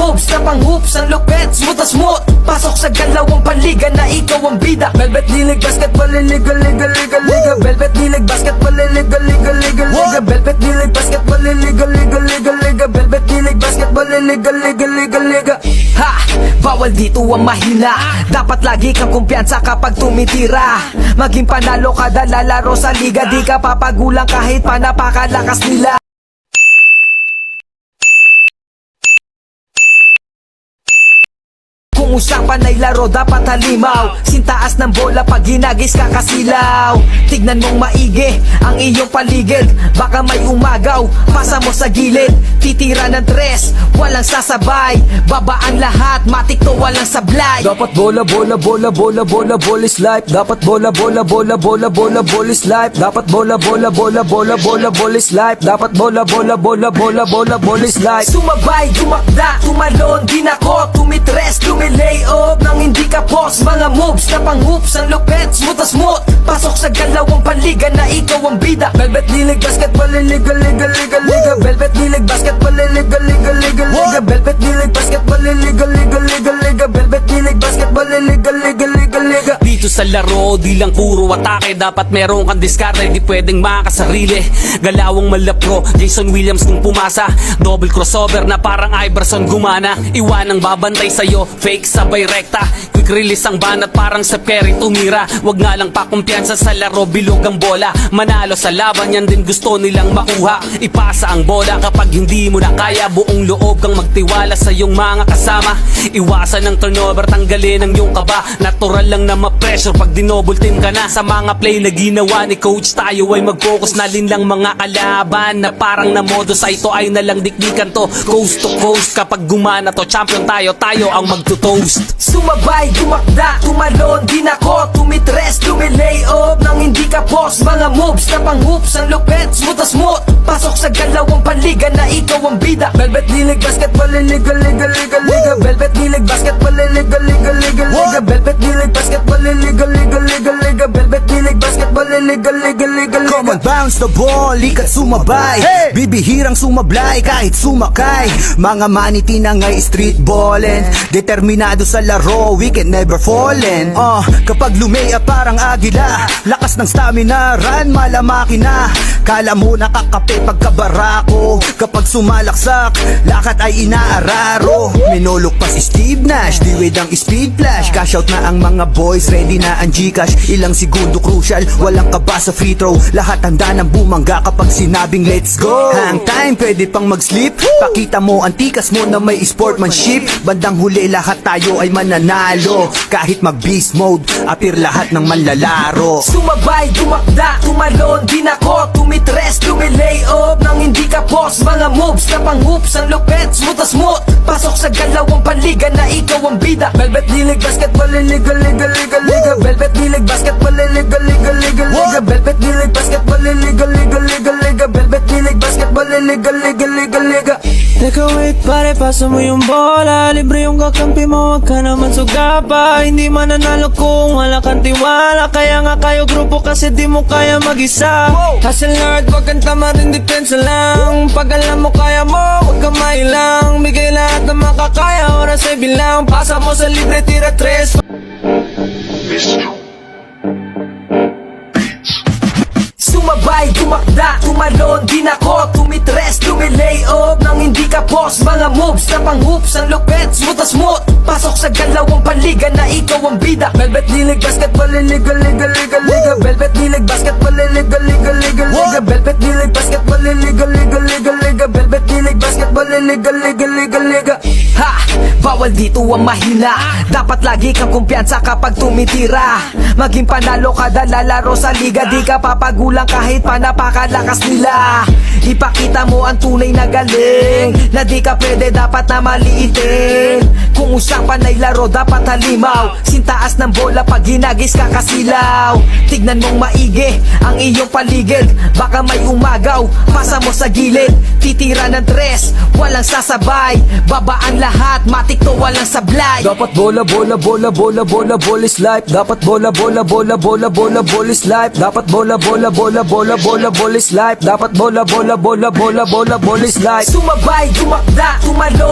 moves na pang hoops, ang lupet, smooth na smooth. Pasok sa galawang paliga na ikaw ang bida. Velvet Nilig Basketball, liga, liga, liga, liga. Velvet Nilig Basketball, liga, liga, liga, liga. Velvet Nilig Basketball, liga, liga, liga, liga. Velvet Nilig Basketball, liga, liga, liga, liga. Ha! Bawal dito ang mahina. Dapat lagi kang kumpiyansa kapag tumitira. Maging panalo kada lalaro sa liga. Di ka papagulang kahit pa napakalakas nila. Kung usapan ay laro dapat halimaw. Sintaas ng bola pag hinagis ka kasilaw. Tignan mong maigi ang iyong paligid. Baka may umagaw, pasa mo sa gilid. Titira ng tres, walang sasabay. Babaan lahat, matik to walang sablay. Dapat bola, bola, bola, bola, bola, bola is life. Dapat bola, bola, bola, bola, bola, bola is life. Dapat bola, bola, bola, bola, bola, bola is life. Dapat bola, bola, bola, bola, bola, bola is life. Sumabay, dumakda, tumalon, di nako, tumitres, lay off nang hindi ka post. Mga moves na pang hoops, ang lupet, smooth na smooth. Pasok sa galawang paliga na ikaw ang bida. Velvet Nilig Basketball, liga, liga, liga, liga. Velvet Nilig Basketball, liga, liga, liga, liga. Velvet Nilig Basketball, liga, liga, liga, liga. Velvet Nilig Basketball, liga, liga, liga, liga. Dito sa laro, di lang puro atake. Dapat meron kang diskarte, di pwedeng makasarili. Galawang malapro, Jason Williams nung pumasa. Double crossover na parang Iverson gumana. Iwanang babantay sa'yo, fake sabay rekta. Quick release ang banat parang Steph Curry tumira. Wag nga lang pakumpiyansa sa laro, bilog ang bola. Manalo sa laban, yan din gusto nilang makuha. Ipasa ang bola kapag hindi mo na kaya. Buong loob kang magtiwala sa iyong mga kasama. Iwasan ang turnover, tanggalin ang iyong kaba. Natural lang na ma-pressure pag dinouble team ka na. Sa mga play na ginawa ni coach, tayo ay mag-focus na lang mga kalaban. Na parang na modo sa ito ay nalang dikdikan to. Coast to coast, kapag gumana to, champion tayo, tayo ang magtutoast. Sumabay, dumakda, tumalon, di nako, tumitres, lay off nang hindi ka post. Mga moves na pang hoops, ang lupet, smooth na smooth. Pasok sa galawang paliga na ikaw ang bida. Velvet Nilig Basketball, liga, liga, liga, liga. Velvet Nilig Basketball, liga, liga, liga, liga. Velvet Nilig Basketball, liga, liga, liga, liga. Velvet Nilig Basketball, liga, liga, liga, liga. Come on, bounce the ball, ikat sumabay. Bibihirang sumablay kahit sumakay. Mga maniti na ngay street ballin'. Determinado sa laro, we can never fallen. Kapag lumea parang agila, lakas ng stamina, run malamaki na. Kala mo nakakape pagkabarako. Kapag sumalaksak, lakat ay inaararo. Minulok pa si Steve Nash, diwid ang speed flash. Cash out na ang mga boys, ready na ang Gcash. Ilang segundo crucial, walang kaba sa free throw. Lahat handa ng bumangga kapag sinabing let's go. Hang time, pwede pang mag-sleep. Pakita mo ang tikas mo na may sportsmanship. Bandang huli lahat tayo ay mananalo. Kahit mag-beast mode, appear lahat ng manlalaro. Sumabay, dumakda, tumalon, di nako, tumitres, lay off nang hindi ka post. Mga moves na pang hoops, ang lupet, smooth na smooth. Pasok sa galawang paliga na ikaw ang bida. Velvet Nilig Basketball, liga, liga, liga, liga. Velvet Nilig Basketball, liga, liga, liga, liga. Velvet Nilig Basketball, liga, liga, liga, liga. Velvet Nilig Basketball, liga, liga, liga, liga. Teka wait pare, pasa mo yung bola. Libre yung kakampi mo, wag ka naman sugapa. Hindi mananalo kung wala kang tiwala. Kaya nga kayo grupo kasi di mo kaya mag-isa. Hustle hard, wag kang tamarin, depensa lang. Pag alam mo kaya mo, wag kang mailang. Bigay lahat na makakaya, oras ay bilang. Pasa mo sa libre, tira tres. Sumabay, dumakda, tumalon, di nako, tumitres, lay off nang hindi ka post. Mga moves na pang hoops, ang lupet, smooth na smooth. Pasok sa galawang paliga na ikaw ang bida. Velvet Nilig Basketball, liga, liga, liga, liga. Velvet Nilig Basketball, liga, liga, liga, liga. Velvet Nilig Basketball, liga, liga, liga, liga. Velvet Nilig Basketball, liga, liga, liga, liga. Ha! Bawal dito ang mahina. Dapat lagi kang kumpiyansa kapag tumitira. Maging panalo kada lalaro sa liga. Di ka papagulang kahit pa napakalakas nila. Ipakita mo ang tunay na galing, na di ka pwede dapat na maliitin. Kung usapan ay laro dapat halimaw. Sintaas ng bola pag hinagis ka kasilaw. Tignan mong maigi ang iyong paligid. Baka may umagaw, pasa mo sa gilid. Titira ng tres, walang sasabay. Babaan lahat, matik to walang sablay. Dapat bola, bola, bola, bola, bola, bola is life. Dapat bola, bola, bola, bola, bola, bola is life. Dapat bola, bola, bola, bola, bola, bola is life. Dapat bola, bola, bola, bola, bola, bola is life. Sumabay, dumakda, tumalon,